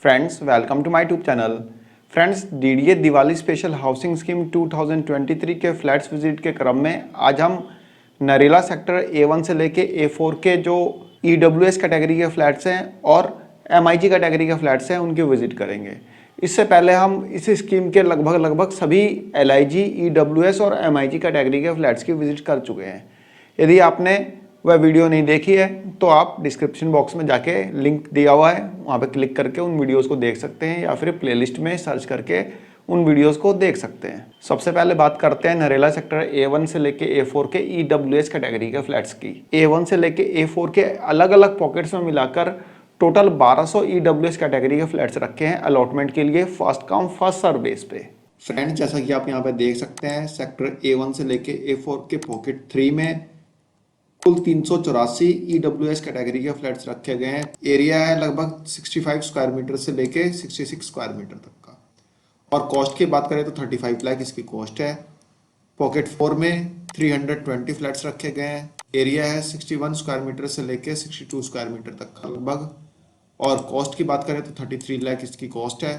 Friends welcome to my YouTube channel. Friends DDA Diwali special housing scheme 2023 के flats visit के क्रम में आज हम नरेला सेक्टर A1 से लेके A4 के जो EWS कैटेगरी के फ्लैट्स हैं और MIG कैटेगरी के फ्लैट्स हैं उनकी विजिट करेंगे। इससे पहले हम इस स्कीम के लगभग सभी LIG, EWS और MIG कैटेगरी के फ्लैट्स की विजिट कर चुके हैं। यदि आपने वह वीडियो नहीं देखी है तो आप डिस्क्रिप्शन बॉक्स में जाके लिंक दिया हुआ है, वहाँ पे क्लिक करके उन वीडियोस को देख सकते हैं या फिर प्लेलिस्ट में सर्च करके उन वीडियोस को देख सकते हैं। सबसे पहले बात करते हैं नरेला सेक्टर A1 से लेके A4 के EWS कैटेगरी के फ्लैट्स की। A1 से लेके A4 के अलग अलग पॉकेट्स में मिलाकर टोटल 1200 EWS कैटेगरी के फ्लैट्स रखे हैं अलॉटमेंट के लिए first come first serve base पे। फ्रेंड्स जैसा कि आप यहाँ पे देख सकते हैं सेक्टर A1 से लेके A4 के पॉकेट 3 में कुल 384 EWS कैटेगरी के फ्लैट्स रखे गए हैं। एरिया है लगभग 65 स्क्वायर मीटर से लेके 66 स्क्वायर मीटर तक का। और कॉस्ट की बात करें तो 35 लाख इसकी कॉस्ट है। पॉकेट 4 में 320 फ्लैट्स रखे गए हैं। एरिया है 61 स्क्वायर मीटर से लेके 62 स्क्वायर मीटर तक का लगभग। और कॉस्ट की बात करें तो 33 लाख इसकी कॉस्ट है।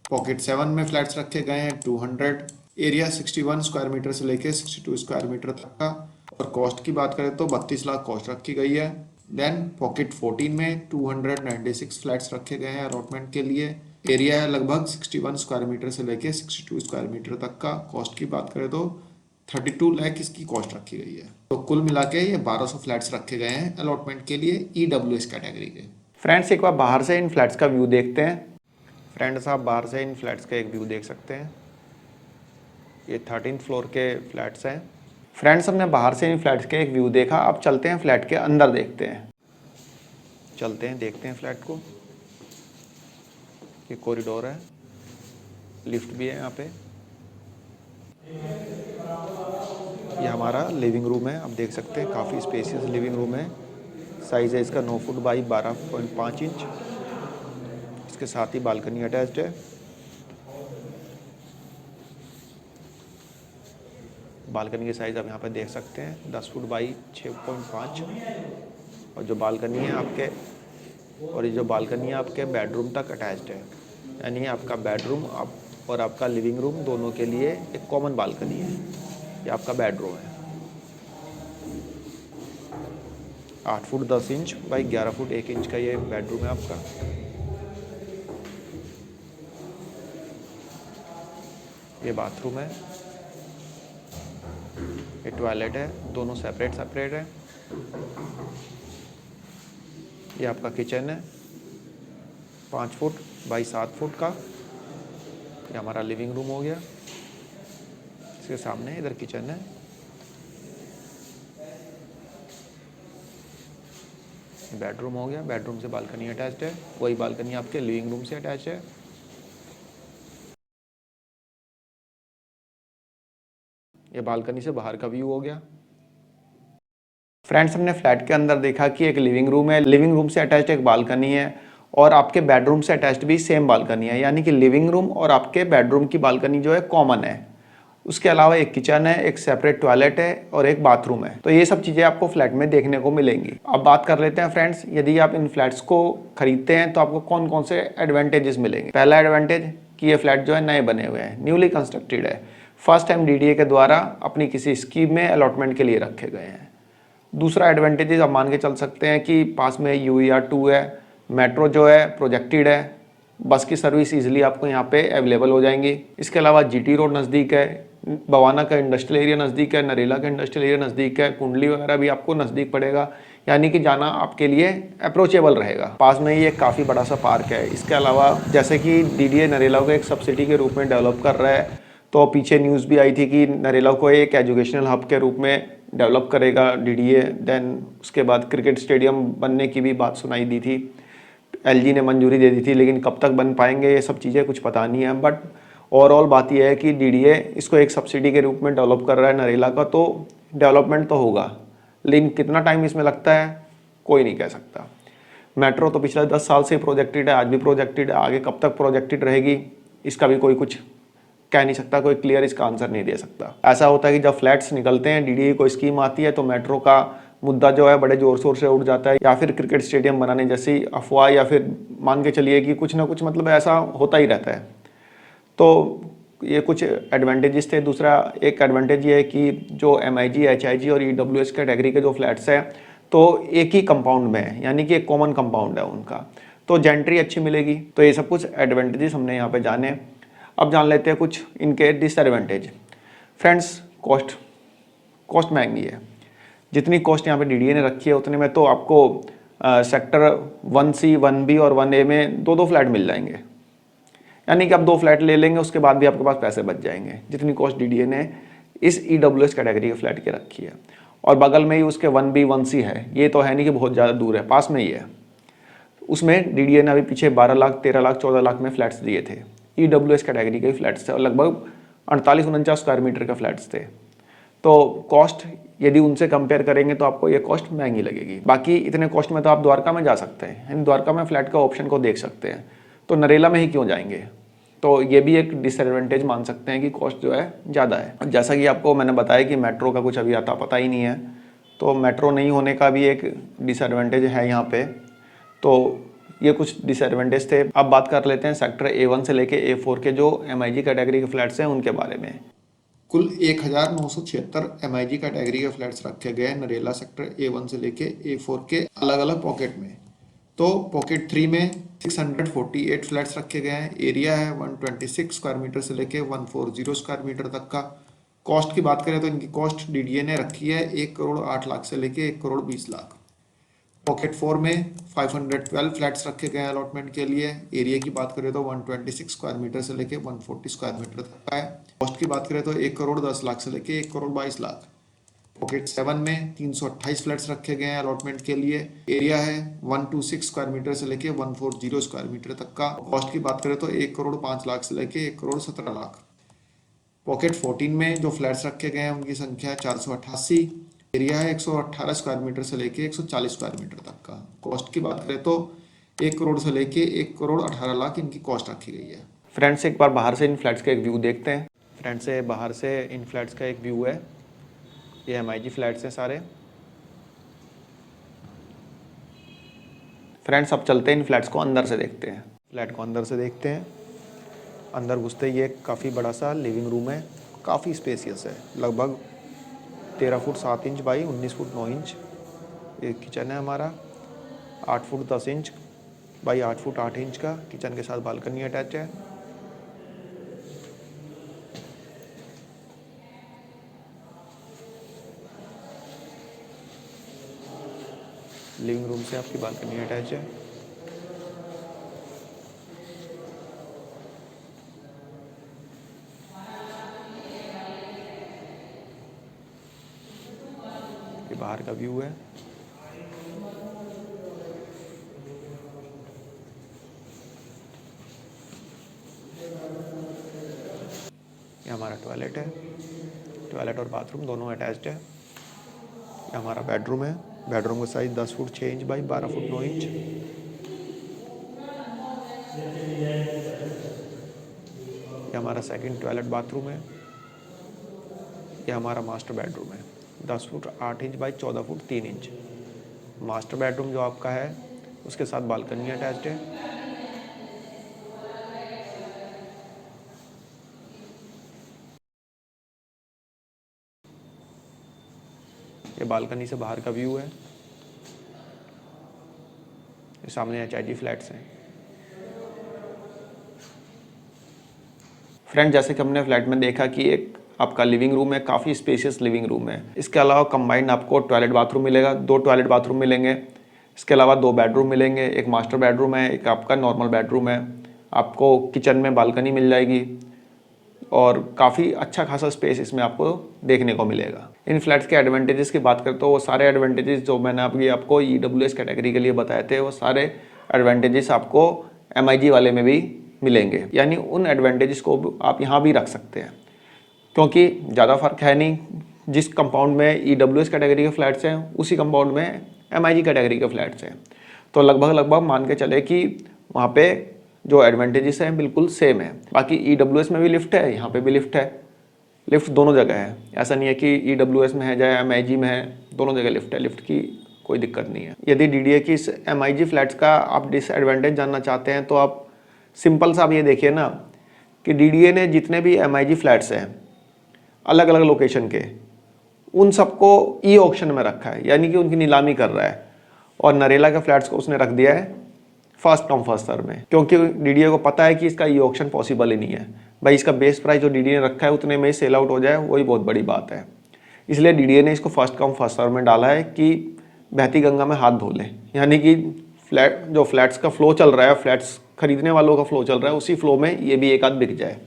पॉकेट 7 में फ्लैट्स रखे गए हैं 200। एरिया 61 स्क्वायर मीटर से लेके 62 स्क्वायर मीटर तक का। और कॉस्ट की बात करें तो 32 लाख कॉस्ट रखी गई है। देन पॉकेट 14 में 296 फ्लैट्स रखे गए हैं अलॉटमेंट के लिए। एरिया है लगभग 61 स्क्वायर मीटर से लेके 62 स्क्वायर मीटर तक का। कॉस्ट की बात करें तो 32 लाख इसकी कॉस्ट रखी गई है। तो कुल मिला के ये 1200 फ्लैट्स रखे गए हैं अलॉटमेंट के लिए EWS कैटेगरी के। फ्रेंड्स एक बार बाहर से इन फ्लैट्स का व्यू देखते हैं। फ्रेंड्स आप बाहर से इन फ्लैट्स का एक व्यू देख सकते हैं। ये 13th फ्लोर के फ्लैट्स हैं। फ्रेंड्स हमने बाहर से इन फ्लैट्स के एक व्यू देखा, अब चलते हैं फ्लैट के अंदर देखते हैं। चलते हैं देखते हैं फ्लैट को। ये कॉरिडोर है, लिफ्ट भी है यहाँ पे। ये हमारा लिविंग रूम है, आप देख सकते हैं काफ़ी स्पेशियस लिविंग रूम है। साइज़ है इसका 9 फुट बाई 12.5 इंच। इसके साथ ही बालकनी अटैच्ड है। बालकनी की साइज़ आप यहाँ पे देख सकते हैं 10 फुट बाई 6.5। और जो बालकनी है आपके बेडरूम तक अटैच्ड है, यानी आपका बेडरूम और आपका लिविंग रूम दोनों के लिए एक कॉमन बालकनी है। ये आपका बेडरूम है 8 foot 10 inch by 11 foot 1 inch का ये बेडरूम है आपका। ये बाथरूम है, ये टॉयलेट है, दोनों सेपरेट है। ये आपका किचन है 5 फुट बाई 7 फुट का। ये हमारा लिविंग रूम हो गया, इसके सामने इधर किचन है। बेडरूम हो गया, बेडरूम से बालकनी अटैच्ड है, वही बालकनी आपके लिविंग रूम से अटैच है। ये बालकनी से बाहर का व्यू हो गया। फ्रेंड्स हमने फ्लैट के अंदर देखा कि एक लिविंग रूम है, लिविंग रूम से अटैच्ड एक बालकनी है और आपके बेडरूम से अटैच्ड भी सेम बालकनी है, यानी कि लिविंग रूम और आपके बेडरूम की बालकनी जो है कॉमन है। उसके अलावा एक किचन है, एक सेपरेट टॉयलेट है और एक बाथरूम है। तो ये सब चीज़ें आपको फ्लैट में देखने को मिलेंगी। अब बात कर लेते हैं फ्रेंड्स, यदि आप इन फ्लैट्स को खरीदते हैं तो आपको कौन कौन से एडवांटेजेस मिलेंगे। पहला एडवांटेज कि ये फ्लैट जो है नए बने हुए हैं, न्यूली कंस्ट्रक्टेड है, फर्स्ट टाइम DDA के द्वारा अपनी किसी स्कीम में अलॉटमेंट के लिए रखे गए हैं। दूसरा एडवांटेजेस आप मान के चल सकते हैं कि पास में UER 2 है, मेट्रो जो है प्रोजेक्टेड है, बस की सर्विस इजीली आपको यहाँ पे अवेलेबल हो जाएंगी। इसके अलावा GT रोड नज़दीक है, बवाना का इंडस्ट्रियल एरिया नज़दीक है, नरेला का इंडस्ट्रियल एरिया नज़दीक है, कुंडली वगैरह भी आपको नज़दीक पड़ेगा, यानी कि जाना आपके लिए अप्रोचेबल रहेगा। पास में ही एक काफ़ी बड़ा सा पार्क है। इसके अलावा जैसे कि DDA नरेला को एक सब्सिडी के रूप में डेवलप कर रहा है, तो पीछे न्यूज़ भी आई थी कि नरेला को एक एजुकेशनल हब के रूप में डेवलप करेगा DDA। देन उसके बाद क्रिकेट स्टेडियम बनने की भी बात सुनाई दी थी, LG ने मंजूरी दे दी थी, लेकिन कब तक बन पाएंगे ये सब चीज़ें कुछ पता नहीं है। बट ओवरऑल बात यह है कि DDA इसको एक सब्सिडी के रूप में डेवलप कर रहा है नरेला का, तो डेवलपमेंट तो होगा, लेकिन कितना टाइम इसमें लगता है कोई नहीं कह सकता। मेट्रो तो पिछले 10 साल से प्रोजेक्टेड है, आज भी प्रोजेक्टेड है, आगे कब तक प्रोजेक्टेड रहेगी इसका भी कोई कुछ कह नहीं सकता, कोई क्लियर इसका आंसर नहीं दे सकता। ऐसा होता है कि जब फ्लैट्स निकलते हैं, DDA को स्कीम आती है तो मेट्रो का मुद्दा जो है बड़े ज़ोर शोर से उठ जाता है, या फिर क्रिकेट स्टेडियम बनाने जैसी अफवाह, या फिर मान के चलिए कि कुछ ना कुछ मतलब ऐसा होता ही रहता है। तो ये कुछ एडवांटेजेस थे। दूसरा एक एडवांटेज ये है कि जो MIG, HIG और EWS कैटेगरी के जो फ्लैट्स हैं तो एक ही कंपाउंड में है, यानी कि एक कॉमन कंपाउंड है उनका, तो जेंट्री अच्छी मिलेगी। तो ये सब कुछ एडवांटेजेस हमने यहाँ पे जाने। अब जान लेते हैं कुछ इनके डिसएडवांटेज। फ्रेंड्स, कॉस्ट महंगी है। जितनी कॉस्ट यहाँ पे DDA ने रखी है उतने में तो आपको सेक्टर 1C, 1B और 1A में दो फ्लैट मिल जाएंगे, यानी कि आप 2 फ्लैट ले लेंगे उसके बाद भी आपके पास पैसे बच जाएंगे, जितनी कॉस्ट DDA ने इस EWS कैटेगरी के फ्लैट की रखी है। और बगल में ही उसके 1B, 1C है, ये तो है नहीं कि बहुत ज़्यादा दूर है, पास में ही है। उसमें DDA ने अभी पीछे 12 लाख, 13 लाख, 14 लाख में फ्लैट्स दिए थे। EWS कैटेगरी के फ्लैट्स थे और लगभग 48-49 स्क्वायर मीटर के फ्लैट्स थे। तो कॉस्ट यदि उनसे कंपेयर करेंगे तो आपको ये कॉस्ट महंगी लगेगी। बाकी इतने कॉस्ट में तो आप द्वारका में जा सकते हैं, यानी द्वारका में फ्लैट का ऑप्शन को देख सकते हैं, तो नरेला में ही क्यों जाएंगे। तो ये भी एक डिसएडवांटेज मान सकते हैं कि कॉस्ट जो है ज़्यादा है। जैसा कि आपको मैंने बताया कि मेट्रो का कुछ अभी आता पता ही नहीं है, तो मेट्रो नहीं होने का भी एक डिसएडवांटेज है यहाँ पे। तो ये कुछ डिसएडवांटेज थे। अब बात कर लेते हैं सेक्टर A1 से लेके A4 के जो MIG कैटेगरी के फ्लैट्स हैं उनके बारे में। कुल 1976 MIG कैटेगरी के फ्लैट्स रखे गए हैं नरेला सेक्टर A1 से लेके A4 के अलग अलग पॉकेट में। तो पॉकेट 3 में 648 फ्लैट्स रखे गए हैं। एरिया है 126 स्क्वायर मीटर से लेके 140 स्क्वायर मीटर तक का। कॉस्ट की बात करें तो इनकी कॉस्ट DDA ने रखी है 1 करोड़ 8 लाख से लेके 1 करोड़ 20 लाख। पॉकेट 4 में 512 फ्लैट्स रखे गए हैं अलॉटमेंट के लिए। एरिया की बात करें तो 126 स्क्वायर मीटर से लेके 140 स्क्वायर मीटर तक का है। कॉस्ट की बात करें तो 1 करोड़ 10 लाख से लेके 1 करोड़ 22 लाख। पॉकेट 7 में 328 फ्लैट्स रखे गए हैं अलॉटमेंट के लिए। एरिया है 126 स्क्वायर मीटर से लेके 140 स्क्वायर मीटर तक का। कॉस्ट की बात करें तो 1 करोड़ 5 लाख से लेके 1 करोड़ 17 लाख। पॉकेट 14 में जो फ्लैट्स रखे गए हैं उनकी संख्या है 488। एरिया है 118 स्क्वायर मीटर से लेके 140 स्क्वायर मीटर तक का। कॉस्ट की बात करें तो 1 करोड़ से लेके 1 करोड़ 18 लाख इनकी कॉस्ट रखी गई है। फ्रेंड्स, एक बार बाहर से इन फ्लैट्स का एक व्यू देखते हैं। फ्रेंड्स, से बाहर से इन फ्लैट्स का एक व्यू है। ये MIG फ्लैट्स हैं सारे। फ्रेंड्स, अब चलते हैं इन फ्लैट्स को अंदर से देखते हैं। फ्लैट को अंदर से देखते हैं। अंदर घुसते ही एक काफ़ी बड़ा सा लिविंग रूम है, काफ़ी स्पेसियस है, लगभग 13 foot 7 inch by 19 foot 9 inch. एक किचन है हमारा 8 foot 10 inch by 8 foot 8 inch का। किचन के साथ बालकनी अटैच है। लिविंग रूम से आपकी बालकनी अटैच है। ये बाहर का व्यू है। ये हमारा टॉयलेट है। टॉयलेट और बाथरूम दोनों अटैच्ड है। ये हमारा बेडरूम है। बेडरूम का size 10 foot 6 inch by 12 foot 9 inch. ये हमारा सेकंड टॉयलेट बाथरूम है। ये हमारा मास्टर बेडरूम है 10 foot 8 inch by 14 foot 3 inch. Master bedroom जो आपका है उसके साथ बालकनी अटैच्ड है। ये बालकनी से बाहर का व्यू है। ये सामने HIG फ्लैट्स हैं। फ्रेंड, जैसे कि हमने फ्लैट में देखा कि एक आपका लिविंग रूम है, काफ़ी स्पेशियस लिविंग रूम है। इसके अलावा कंबाइंड आपको टॉयलेट बाथरूम मिलेगा, 2 टॉयलेट बाथरूम मिलेंगे। इसके अलावा 2 बेडरूम मिलेंगे, एक मास्टर बेडरूम है, एक आपका नॉर्मल बेडरूम है। आपको किचन में बालकनी मिल जाएगी और काफ़ी अच्छा खासा स्पेस इसमें आपको देखने को मिलेगा। इन फ्लैट्स के एडवांटेजेस की बात करते हो, वो सारे एडवांटेजेस जो मैंने आपको EWS कैटेगरी के लिए बताए थे, वो सारे एडवांटेजेस आपको MIG वाले में भी मिलेंगे। यानी उन एडवांटेजेस को आप यहाँ भी रख सकते हैं, क्योंकि ज़्यादा फर्क है नहीं। जिस कंपाउंड में EWS कैटेगरी के फ्लैट्स हैं उसी कंपाउंड में MIG कैटेगरी के फ्लैट्स हैं। तो लगभग मान के चले कि वहाँ पे जो एडवांटेजेस हैं बिल्कुल सेम है। बाकी EWS में भी लिफ्ट है, यहाँ पे भी लिफ्ट है। लिफ्ट दोनों जगह है, ऐसा नहीं है कि EWS में है या MIG में है, दोनों जगह लिफ्ट है, लिफ्ट की कोई दिक्कत नहीं है। यदि DDA की इस MIG फ्लैट्स का आप डिसएडवांटेज जानना चाहते हैं तो आप सिंपल सा आप ये देखिए ना कि DDA ने जितने भी MIG फ्लैट्स हैं अलग अलग लोकेशन के, उन सबको ई ऑक्शन में रखा है, यानी कि उनकी नीलामी कर रहा है, और नरेला के फ्लैट्स को उसने रख दिया है फर्स्ट कम फर्स्ट सर्व में, क्योंकि DDA को पता है कि इसका ई ऑक्शन पॉसिबल ही नहीं है। भाई इसका बेस प्राइस जो DDA ने रखा है उतने में ही सेल आउट हो जाए, वही बहुत बड़ी बात है। इसलिए DDA ने इसको फर्स्ट कम फर्स्ट सर्व में डाला है कि बहती गंगा में हाथ धो लें, यानी कि फ्लैट्स का फ्लो चल रहा है, फ्लैट्स खरीदने वालों का फ्लो चल रहा है, उसी फ्लो में ये भी एक आध बिक जाए।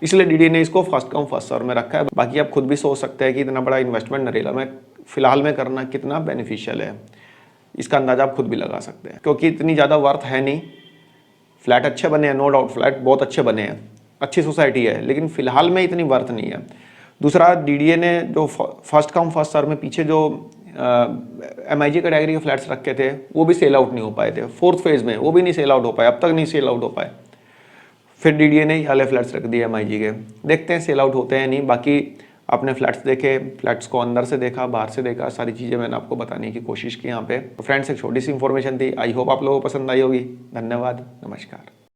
इसलिए DDA ने इसको फर्स्ट कम फर्स्ट सर्व में रखा है। बाकी आप खुद भी सोच सकते हैं कि इतना बड़ा इन्वेस्टमेंट नरेला में फिलहाल में करना कितना बेनिफिशियल है, इसका अंदाजा आप खुद भी लगा सकते हैं, क्योंकि इतनी ज़्यादा वर्थ है नहीं। फ्लैट अच्छे बने हैं, नो डाउट फ्लैट बहुत अच्छे बने हैं, अच्छी सोसाइटी है, लेकिन फिलहाल में इतनी वर्थ नहीं है। दूसरा, DDA ने जो फर्स्ट कम फर्स्ट सर्व में पीछे जो MIG कैटेगरी के फ्लैट्स रखे थे वो भी सेल आउट नहीं हो पाए थे, फोर्थ फेज में वो भी नहीं सेल आउट हो पाए, अब तक नहीं सेल आउट हो पाए। फिर DDA ने वाले फ्लैट्स रख दिए MIG के, देखते हैं सेल आउट होते हैं नहीं। बाकी आपने फ्लैट्स देखे, फ्लैट्स को अंदर से देखा, बाहर से देखा, सारी चीज़ें मैंने आपको बताने की कोशिश की यहाँ पे। तो फ्रेंड्स, एक छोटी सी इन्फॉर्मेशन थी, आई होप आप लोगों को पसंद आई होगी। धन्यवाद, नमस्कार।